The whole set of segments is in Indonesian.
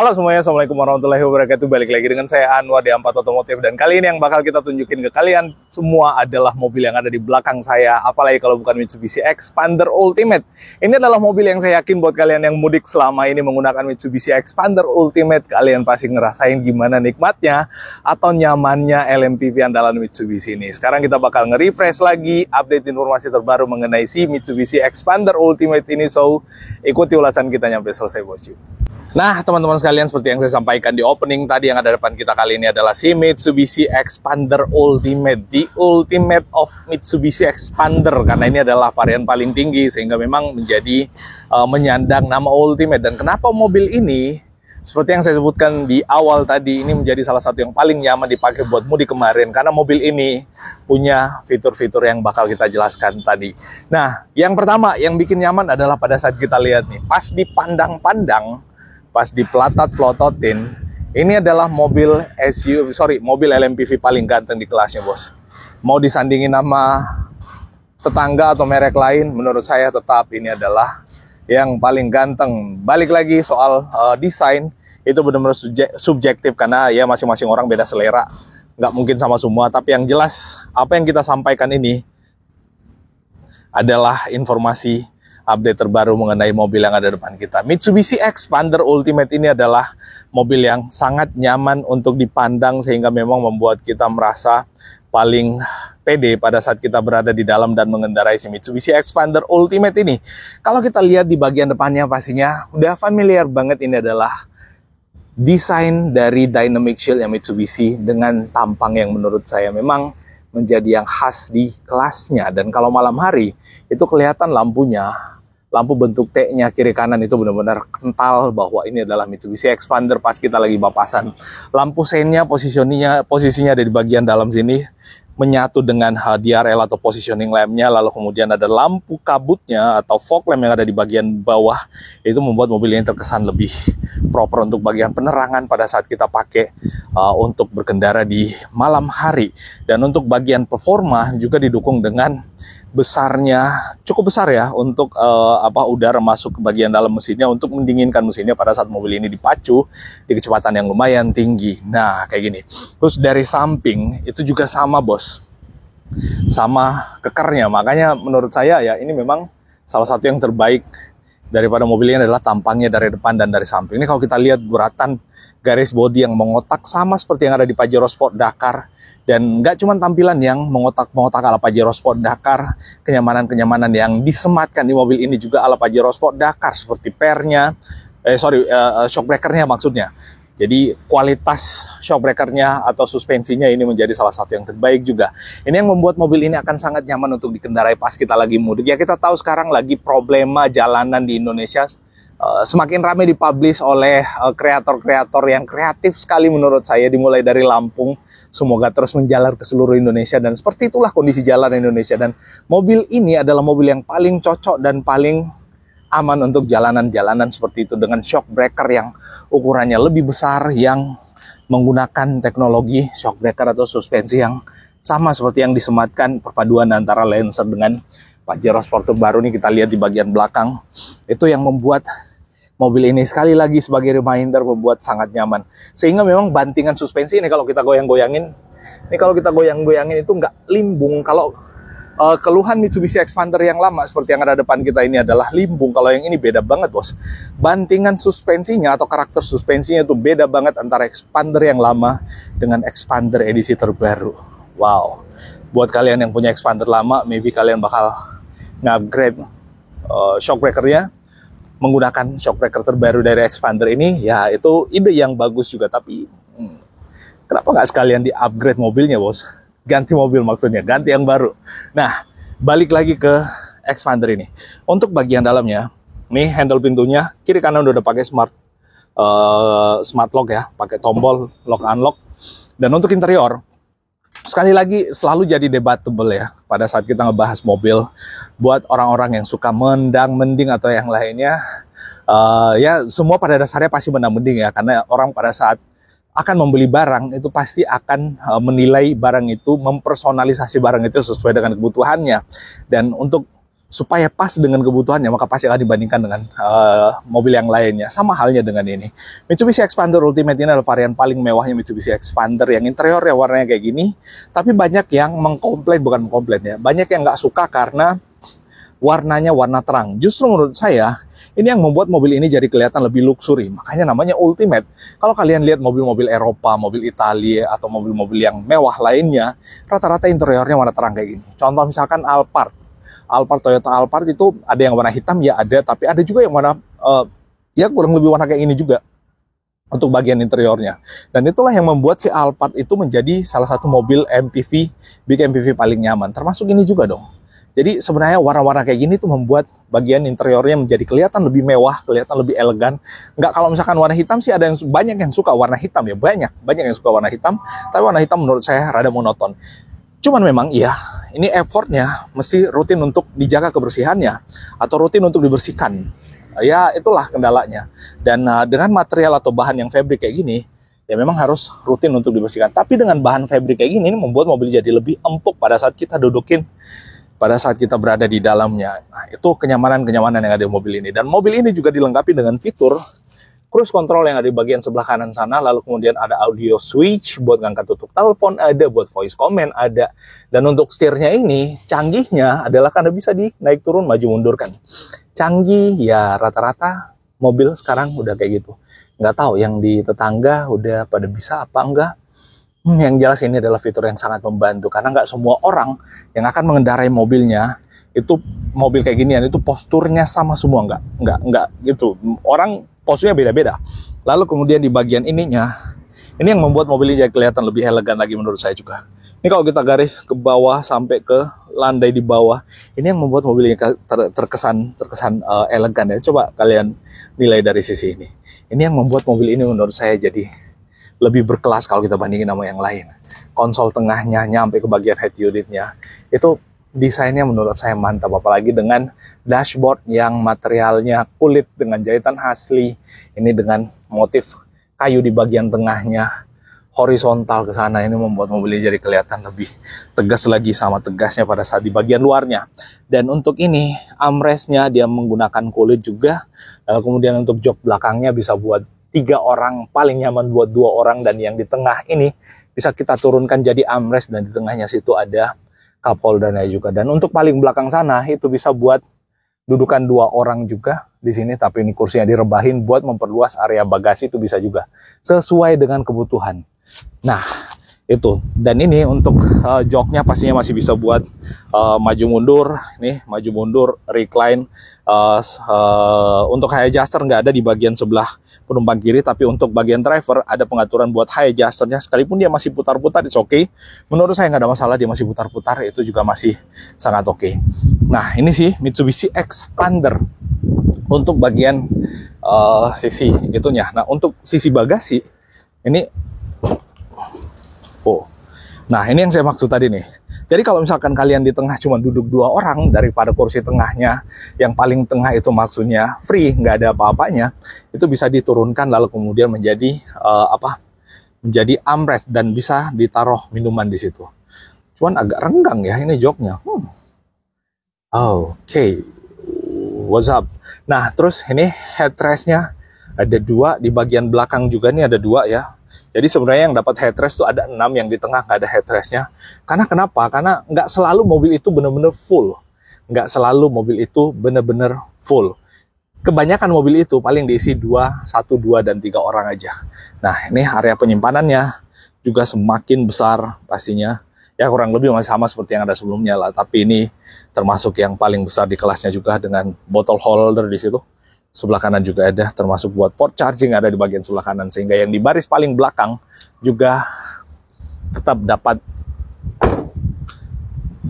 Halo semuanya, Assalamualaikum warahmatullahi wabarakatuh. Balik lagi dengan saya Anwar di Ampat Otomotif. Dan kali ini yang bakal kita tunjukin ke kalian semua adalah mobil yang ada di belakang saya. Apalagi kalau bukan Mitsubishi Xpander Ultimate. Ini adalah mobil yang saya yakin buat kalian yang mudik selama ini menggunakan Mitsubishi Xpander Ultimate, kalian pasti ngerasain gimana nikmatnya atau nyamannya LMPV andalan Mitsubishi ini. Sekarang kita bakal nge-refresh lagi, update informasi terbaru mengenai si Mitsubishi Xpander Ultimate ini. So, ikuti ulasan kita nyampe selesai, bosku. Nah, teman-teman sekalian, seperti yang saya sampaikan di opening tadi, yang ada depan kita kali ini adalah si Mitsubishi Xpander Ultimate, the ultimate of Mitsubishi Xpander, karena ini adalah varian paling tinggi sehingga memang menjadi menyandang nama Ultimate. Dan kenapa mobil ini, seperti yang saya sebutkan di awal tadi, ini menjadi salah satu yang paling nyaman dipakai buat mudik kemarin, karena mobil ini punya fitur-fitur yang bakal kita jelaskan tadi. Nah, yang pertama yang bikin nyaman adalah pada saat kita lihat nih, pas dipandang-pandang, pas diplotot-plototin, ini adalah mobil mobil LMPV paling ganteng di kelasnya, bos. Mau disandingin sama tetangga atau merek lain, menurut saya tetap ini adalah yang paling ganteng. Balik lagi soal desain, itu benar-benar subjektif karena ya masing-masing orang beda selera. Nggak mungkin sama semua, tapi yang jelas apa yang kita sampaikan ini adalah informasi update terbaru mengenai mobil yang ada depan kita. Mitsubishi Xpander Ultimate ini adalah mobil yang sangat nyaman untuk dipandang sehingga memang membuat kita merasa paling pede pada saat kita berada di dalam dan mengendarai si Mitsubishi Xpander Ultimate ini. Kalau kita lihat di bagian depannya pastinya udah familiar banget, ini adalah desain dari Dynamic Shield yang Mitsubishi dengan tampang yang menurut saya memang menjadi yang khas di kelasnya. Dan kalau malam hari itu kelihatan lampu bentuk T-nya kiri kanan itu benar-benar kental bahwa ini adalah Mitsubishi Xpander. Pas kita lagi papasan, lampu seinnya posisinya ada di bagian dalam sini, menyatu dengan DRL atau positioning lampnya. Lalu kemudian ada lampu kabutnya atau fog lamp yang ada di bagian bawah. Itu membuat mobil ini terkesan lebih proper untuk bagian penerangan pada saat kita pakai untuk berkendara di malam hari. Dan untuk bagian performa juga didukung dengan cukup besar ya untuk udara masuk ke bagian dalam mesinnya untuk mendinginkan mesinnya pada saat mobil ini dipacu di kecepatan yang lumayan tinggi. Nah, kayak gini. Terus dari samping itu juga sama, bos, sama kekernya. Makanya menurut saya ya ini memang salah satu yang terbaik daripada mobil ini adalah tampangnya dari depan dan dari samping. Ini kalau kita lihat guratan garis bodi yang mengotak sama seperti yang ada di Pajero Sport Dakar. Dan nggak cuma tampilan yang mengotak-mengotak ala Pajero Sport Dakar, kenyamanan-kenyamanan yang disematkan di mobil ini juga ala Pajero Sport Dakar, seperti shock breakernya maksudnya. Jadi kualitas shock breakernya atau suspensinya ini menjadi salah satu yang terbaik juga. Ini yang membuat mobil ini akan sangat nyaman untuk dikendarai pas kita lagi mudik. Ya, kita tahu sekarang lagi problema jalanan di Indonesia semakin ramai dipublish oleh kreator-kreator yang kreatif sekali menurut saya, dimulai dari Lampung. Semoga terus menjalar ke seluruh Indonesia, dan seperti itulah kondisi jalan Indonesia. Dan mobil ini adalah mobil yang paling cocok dan paling aman untuk jalanan-jalanan seperti itu, dengan shock breaker yang ukurannya lebih besar, yang menggunakan teknologi shock breaker atau suspensi yang sama seperti yang disematkan perpaduan antara Lancer dengan Pajero Sport terbaru nih. Kita lihat di bagian belakang, itu yang membuat mobil ini sekali lagi sebagai reminder membuat sangat nyaman. Sehingga memang bantingan suspensi ini kalau kita goyang-goyangin itu nggak limbung. Kalau keluhan Mitsubishi Xpander yang lama seperti yang ada depan kita ini adalah limbung, kalau yang ini beda banget, bos. Bantingan suspensinya atau karakter suspensinya itu beda banget antara Xpander yang lama dengan Xpander edisi terbaru. Wow, buat kalian yang punya Xpander lama, maybe kalian bakal nge-upgrade shock breakernya menggunakan shock breaker terbaru dari Xpander ini. Ya, itu ide yang bagus juga, tapi kenapa nggak sekalian di-upgrade mobilnya, bos? Ganti mobil maksudnya, ganti yang baru. Nah, balik lagi ke Xpander ini. Untuk bagian dalamnya, nih handle pintunya kiri kanan udah pakai smart lock ya, pakai tombol lock unlock. Dan untuk interior, sekali lagi selalu jadi debatable ya pada saat kita ngebahas mobil. Buat orang-orang yang suka mendang-mending atau yang lainnya, ya semua pada dasarnya pasti mendang-mending ya, karena orang pada saat akan membeli barang itu pasti akan menilai barang itu, mempersonalisasi barang itu sesuai dengan kebutuhannya. Dan untuk supaya pas dengan kebutuhannya, maka pasti akan dibandingkan dengan mobil yang lainnya. Sama halnya dengan ini. Mitsubishi Xpander Ultimate ini adalah varian paling mewahnya Mitsubishi Xpander yang interiornya warnanya kayak gini. Tapi banyak yang mengkomplain, bukan mengkomplain ya, banyak yang nggak suka karena warnanya warna terang. Justru menurut saya, ini yang membuat mobil ini jadi kelihatan lebih luxury. Makanya namanya Ultimate. Kalau kalian lihat mobil-mobil Eropa, mobil Italia, atau mobil-mobil yang mewah lainnya, rata-rata interiornya warna terang kayak gini. Contoh misalkan Alphard, Toyota Alphard itu ada yang warna hitam, ya ada, tapi ada juga yang warna ya kurang lebih warna kayak ini juga untuk bagian interiornya. Dan itulah yang membuat si Alphard itu menjadi salah satu mobil MPV, big MPV paling nyaman. Termasuk ini juga dong. Jadi sebenarnya warna-warna kayak gini tuh membuat bagian interiornya menjadi kelihatan lebih mewah, kelihatan lebih elegan. Nggak, kalau misalkan warna hitam sih ada yang banyak yang suka warna hitam ya, banyak yang suka warna hitam. Tapi warna hitam menurut saya rada monoton. Cuman memang iya, ini effortnya mesti rutin untuk dijaga kebersihannya atau rutin untuk dibersihkan. Ya itulah kendalanya. Dan dengan material atau bahan yang fabric kayak gini, ya memang harus rutin untuk dibersihkan. Tapi dengan bahan fabric kayak gini, ini membuat mobil jadi lebih empuk pada saat kita dudukin, pada saat kita berada di dalamnya. Nah, itu kenyamanan-kenyamanan yang ada di mobil ini. Dan mobil ini juga dilengkapi dengan fitur cruise control yang ada di bagian sebelah kanan sana, lalu kemudian ada audio switch buat ngangkat tutup telepon, ada buat voice comment, ada. Dan untuk setirnya ini, canggihnya adalah karena bisa di naik turun, maju mundur kan. Canggih, ya rata-rata mobil sekarang udah kayak gitu. Nggak tahu yang di tetangga udah pada bisa apa enggak. Yang jelas ini adalah fitur yang sangat membantu, karena nggak semua orang yang akan mengendarai mobilnya, itu mobil kayak ginian, itu posturnya sama semua, nggak gitu. Orang posturnya beda-beda. Lalu kemudian di bagian ininya, ini yang membuat mobil ini jadi kelihatan lebih elegan lagi menurut saya juga. Ini kalau kita garis ke bawah sampai ke landai di bawah, ini yang membuat mobil ini terkesan elegan ya. Coba kalian nilai dari sisi ini. Ini yang membuat mobil ini menurut saya jadi lebih berkelas kalau kita bandingin sama yang lain. Konsol tengahnya nyampe ke bagian head unitnya, itu desainnya menurut saya mantap, apalagi dengan dashboard yang materialnya kulit dengan jahitan asli, ini dengan motif kayu di bagian tengahnya, horizontal ke sana, ini membuat mobil ini jadi kelihatan lebih tegas lagi sama tegasnya pada saat di bagian luarnya. Dan untuk ini armrestnya dia menggunakan kulit juga, lalu kemudian untuk jok belakangnya bisa buat 3 orang, paling nyaman buat 2 orang, dan yang di tengah ini bisa kita turunkan jadi armrest, dan di tengahnya situ ada cup holdernya juga. Dan untuk paling belakang sana itu bisa buat dudukan 2 orang juga di sini, tapi ini kursinya direbahin buat memperluas area bagasi, itu bisa juga sesuai dengan kebutuhan. Nah, itu. Dan ini untuk joknya pastinya masih bisa buat maju mundur, nih maju mundur, recline. Untuk high adjuster nggak ada di bagian sebelah penumpang kiri, tapi untuk bagian driver ada pengaturan buat high adjusternya. Sekalipun dia masih putar-putar, it's okay. Menurut saya nggak ada masalah, dia masih putar-putar, itu juga masih sangat oke. Nah, ini sih Mitsubishi Xpander untuk bagian sisi itunya. Nah, untuk sisi bagasi ini, nah ini yang saya maksud tadi nih. Jadi kalau misalkan kalian di tengah cuma duduk 2 orang, daripada kursi tengahnya yang paling tengah itu maksudnya free, nggak ada apa-apanya, itu bisa diturunkan lalu kemudian menjadi menjadi armrest dan bisa ditaruh minuman di situ. Cuman agak renggang ya ini joknya. Oke. What's up? Nah, terus ini headrestnya ada 2, di bagian belakang juga nih ada 2 ya. Jadi sebenarnya yang dapat headrest tuh ada 6, yang di tengah nggak ada headrestnya. Karena kenapa? Karena nggak selalu mobil itu benar-benar full. Nggak selalu mobil itu benar-benar full. Kebanyakan mobil itu paling diisi 1, 2, dan 3 orang aja. Nah, ini area penyimpanannya juga semakin besar pastinya. Ya kurang lebih masih sama seperti yang ada sebelumnya lah. Tapi ini termasuk yang paling besar di kelasnya juga, dengan bottle holder di situ. Sebelah kanan juga ada, termasuk buat port charging ada di bagian sebelah kanan, sehingga yang di baris paling belakang juga tetap dapat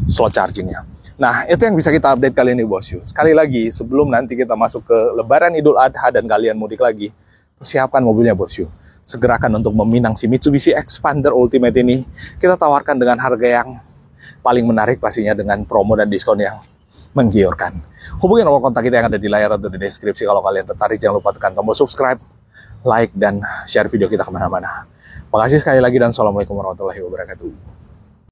slot chargingnya. Nah, itu yang bisa kita update kali ini, bosku. Sekali lagi, sebelum nanti kita masuk ke Lebaran Idul Adha dan kalian mudik lagi, persiapkan mobilnya, bosku. Segerakan untuk meminang si Mitsubishi Xpander Ultimate ini. Kita tawarkan dengan harga yang paling menarik pastinya, dengan promo dan diskon yang menggiurkan. Hubungi nomor kontak kita yang ada di layar atau di deskripsi. Kalau kalian tertarik, jangan lupa tekan tombol subscribe, like, dan share video kita kemana-mana. Makasih sekali lagi, dan assalamualaikum warahmatullahi wabarakatuh.